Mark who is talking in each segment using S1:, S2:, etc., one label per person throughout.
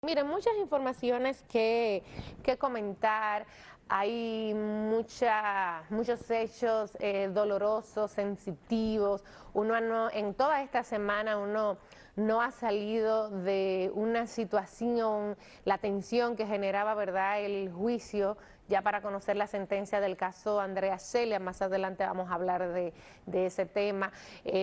S1: Miren, muchas informaciones que comentar, hay muchos hechos dolorosos, sensitivos, en toda esta semana uno no ha salido de una situación, la tensión que generaba, ¿verdad?, el juicio, ya para conocer la sentencia del caso Andrea Celia. Más adelante vamos a hablar de ese tema.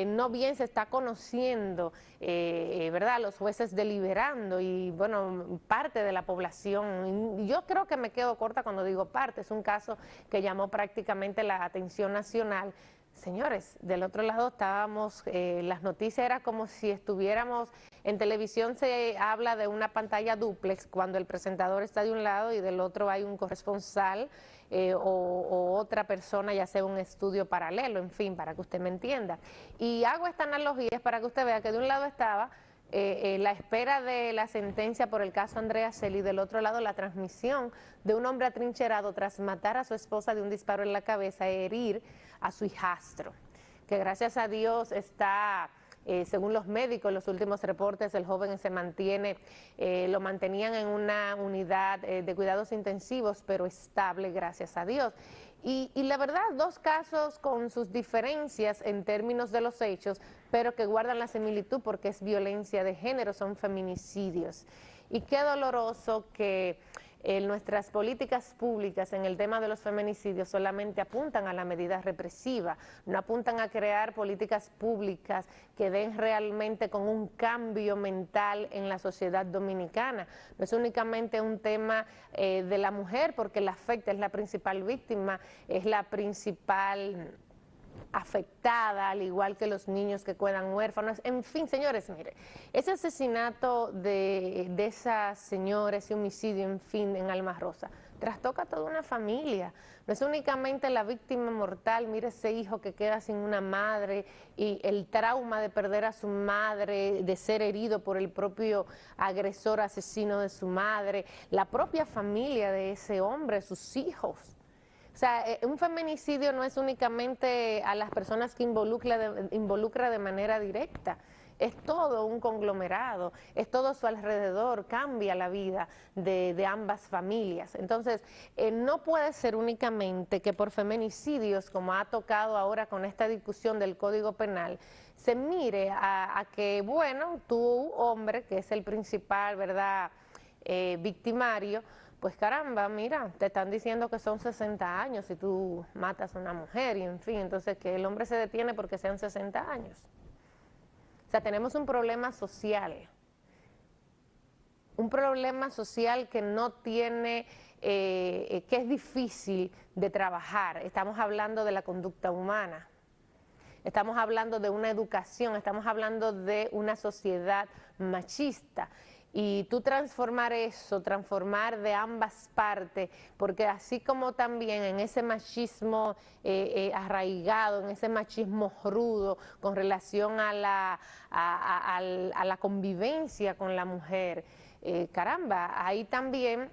S1: No bien se está conociendo, ¿verdad?, los jueces deliberando y, bueno, parte de la población. Yo creo que me quedo corta cuando digo parte, es un caso que llamó prácticamente la atención nacional. Señores, del otro lado estábamos, las noticias era como si estuviéramos, en televisión se habla de una pantalla dúplex, cuando el presentador está de un lado y del otro hay un corresponsal o otra persona, ya sea un estudio paralelo, en fin, para que usted me entienda. Y hago esta analogía para que usted vea que de un lado estaba la espera de la sentencia por el caso Andrea Celia y del otro lado la transmisión de un hombre atrincherado tras matar a su esposa de un disparo en la cabeza e herir a su hijastro, que gracias a Dios está, según los médicos, los últimos reportes, el joven se mantiene, lo mantenían en una unidad de cuidados intensivos, pero estable, gracias a Dios. Y la verdad, dos casos con sus diferencias en términos de los hechos, pero que guardan la similitud porque es violencia de género, son feminicidios. Y qué doloroso que nuestras políticas públicas en el tema de los feminicidios solamente apuntan a la medida represiva, no apuntan a crear políticas públicas que den realmente con un cambio mental en la sociedad dominicana. No es únicamente un tema de la mujer, porque la afecta, es la principal víctima, es la principal afectada, al igual que los niños que quedan huérfanos. En fin, señores, mire, ese asesinato de esas señoras, ese homicidio, en fin, en Alma Rosa, trastoca a toda una familia. No es únicamente la víctima mortal, mire ese hijo que queda sin una madre y el trauma de perder a su madre, de ser herido por el propio agresor asesino de su madre, la propia familia de ese hombre, sus hijos. O sea, un feminicidio no es únicamente a las personas que involucra de manera directa, es todo un conglomerado, es todo su alrededor, cambia la vida de ambas familias. Entonces, no puede ser únicamente que por feminicidios, como ha tocado ahora con esta discusión del Código Penal, se mire a que, bueno, tú, hombre, que es el principal, ¿verdad?, victimario, pues caramba, mira, te están diciendo que son 60 años si tú matas a una mujer y en fin, entonces que el hombre se detiene porque sean 60 años. O sea, tenemos un problema social que no tiene, que es difícil de trabajar. Estamos hablando de la conducta humana. Estamos hablando de una educación, estamos hablando de una sociedad machista. Y tú transformar eso, transformar de ambas partes, porque así como también en ese machismo arraigado, en ese machismo rudo con relación a la convivencia con la mujer, caramba, ahí también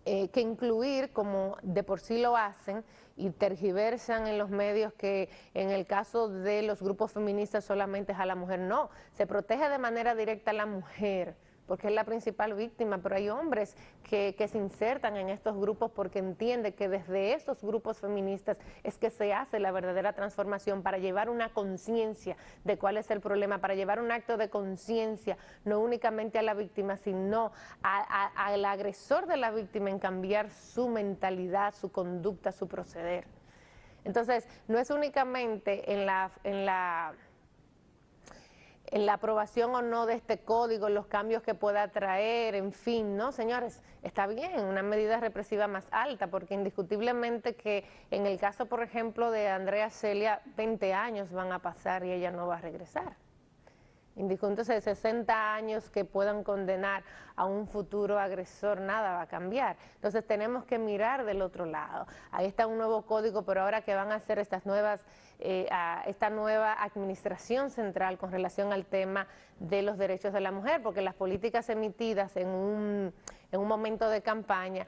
S1: que incluir, como de por sí lo hacen y tergiversan en los medios, que en el caso de los grupos feministas solamente es a la mujer. No, se protege de manera directa a la mujer porque es la principal víctima, pero hay hombres que se insertan en estos grupos porque entienden que desde estos grupos feministas es que se hace la verdadera transformación para llevar una conciencia de cuál es el problema, para llevar un acto de conciencia, no únicamente a la víctima, sino al agresor de la víctima, en cambiar su mentalidad, su conducta, su proceder. Entonces, no es únicamente en la aprobación o no de este código, los cambios que pueda traer, en fin, ¿no? Señores, está bien, una medida represiva más alta, porque indiscutiblemente que en el caso, por ejemplo, de Andrea Celia, 20 años van a pasar y ella no va a regresar. Entonces, 60 años que puedan condenar a un futuro agresor, nada va a cambiar. Entonces tenemos que mirar del otro lado. Ahí está un nuevo código, pero ahora que van a hacer esta nueva administración central con relación al tema de los derechos de la mujer, porque las políticas emitidas en un momento de campaña,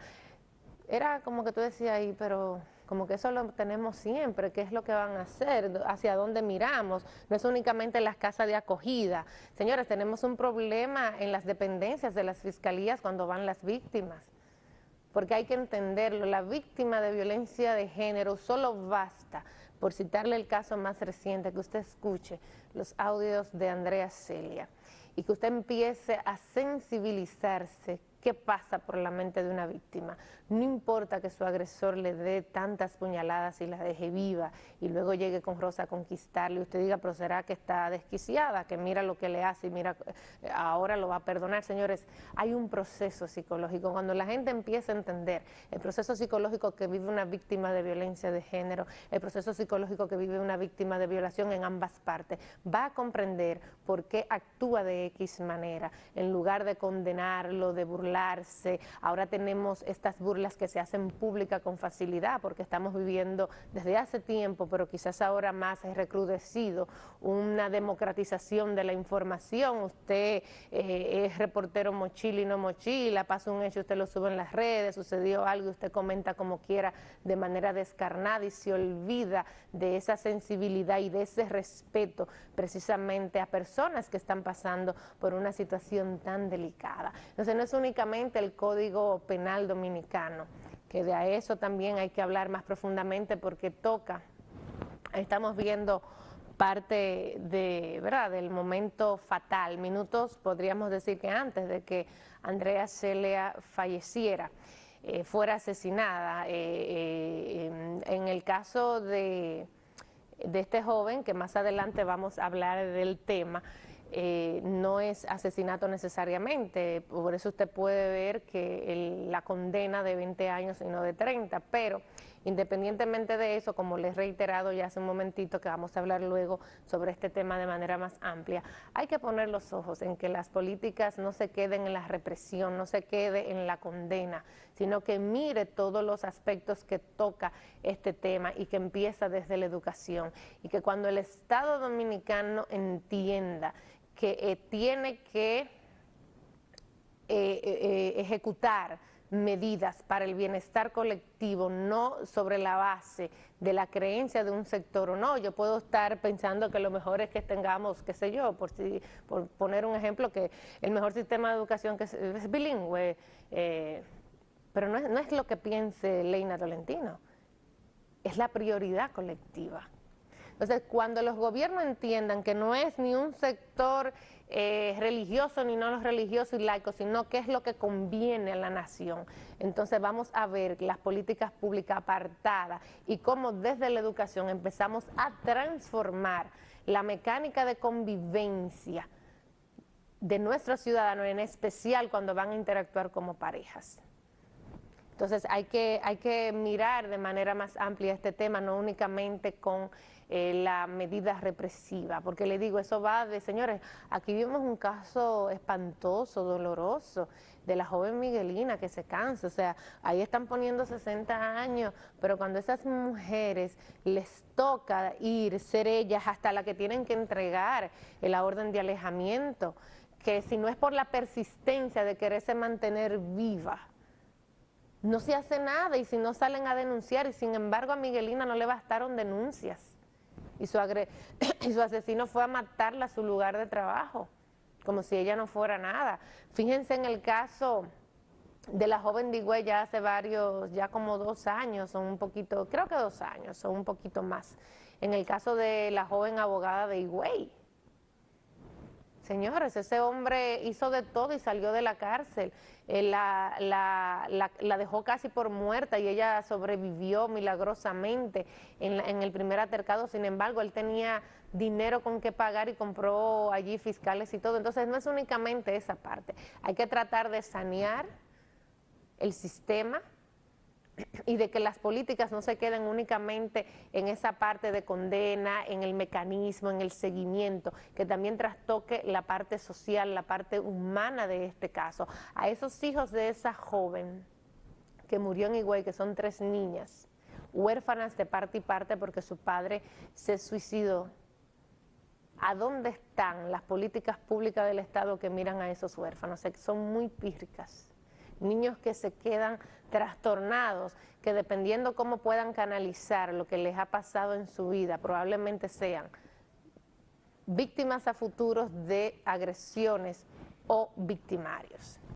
S1: era como que tú decías ahí, pero como que eso lo tenemos siempre, qué es lo que van a hacer, hacia dónde miramos, no es únicamente las casas de acogida. Señores, tenemos un problema en las dependencias de las fiscalías cuando van las víctimas, porque hay que entenderlo, la víctima de violencia de género solo basta, por citarle el caso más reciente, que usted escuche los audios de Andrea Celia y que usted empiece a sensibilizarse qué pasa por la mente de una víctima. No importa que su agresor le dé tantas puñaladas y la deje viva y luego llegue con Rosa a conquistarle y usted diga, pero será que está desquiciada, que mira lo que le hace y mira, ahora lo va a perdonar. Señores, hay un proceso psicológico. Cuando la gente empieza a entender el proceso psicológico que vive una víctima de violencia de género, el proceso psicológico que vive una víctima de violación en ambas partes, va a comprender por qué actúa de X manera, en lugar de condenarlo, de burlarse. Ahora tenemos estas burlas que se hacen públicas con facilidad porque estamos viviendo desde hace tiempo, pero quizás ahora más es recrudecido, una democratización de la información. Usted es reportero mochila y no mochila, pasa un hecho, usted lo sube en las redes, sucedió algo, usted comenta como quiera de manera descarnada y se olvida de esa sensibilidad y de ese respeto precisamente a personas que están pasando por una situación tan delicada. Entonces no es únicamente el Código Penal Dominicano, que de eso también hay que hablar más profundamente porque toca, estamos viendo parte de, ¿verdad?, del momento fatal, minutos podríamos decir que antes de que Andrea Celia falleciera, fuera asesinada. En el caso de este joven, que más adelante vamos a hablar del tema, no es asesinato necesariamente, por eso usted puede ver que la condena de 20 años y no de 30, pero independientemente de eso, como les he reiterado ya hace un momentito que vamos a hablar luego sobre este tema de manera más amplia, hay que poner los ojos en que las políticas no se queden en la represión, no se quede en la condena, sino que mire todos los aspectos que toca este tema y que empieza desde la educación y que cuando el Estado Dominicano entienda que tiene que ejecutar medidas para el bienestar colectivo, no sobre la base de la creencia de un sector o no. Yo puedo estar pensando que lo mejor es que tengamos, qué sé yo, por poner un ejemplo, que el mejor sistema de educación que es bilingüe, pero no es lo que piense Leina Tolentino, es la prioridad colectiva. Entonces, cuando los gobiernos entiendan que no es ni un sector religioso ni no religioso y laico, sino qué es lo que conviene a la nación, entonces vamos a ver las políticas públicas apartadas y cómo desde la educación empezamos a transformar la mecánica de convivencia de nuestros ciudadanos, en especial cuando van a interactuar como parejas. Entonces hay que mirar de manera más amplia este tema, no únicamente con la medida represiva, porque le digo, eso va de, señores, aquí vimos un caso espantoso, doloroso, de la joven Miguelina que se cansa, o sea, ahí están poniendo 60 años, pero cuando a esas mujeres les toca ir, ser ellas hasta la que tienen que entregar la orden de alejamiento, que si no es por la persistencia de quererse mantener viva, no se hace nada y si no salen a denunciar, y sin embargo a Miguelina no le bastaron denuncias y su asesino fue a matarla a su lugar de trabajo, como si ella no fuera nada. Fíjense en el caso de la joven de Higüey, ya hace varios, ya como 2 años, o un poquito, creo que 2 años, o un poquito más, en el caso de la joven abogada de Higüey. Señores, ese hombre hizo de todo y salió de la cárcel, la dejó casi por muerta y ella sobrevivió milagrosamente en el primer altercado. Sin embargo, él tenía dinero con que pagar y compró allí fiscales y todo. Entonces no es únicamente esa parte, hay que tratar de sanear el sistema y de que las políticas no se queden únicamente en esa parte de condena, en el mecanismo, en el seguimiento, que también trastoque la parte social, la parte humana de este caso. A esos hijos de esa joven que murió en Higüey, que son 3 niñas, huérfanas de parte y parte porque su padre se suicidó, ¿a dónde están las políticas públicas del Estado que miran a esos huérfanos? O sea, que son muy pírricas. niños que se quedan trastornados, que dependiendo cómo puedan canalizar lo que les ha pasado en su vida, probablemente sean víctimas a futuros de agresiones o victimarios.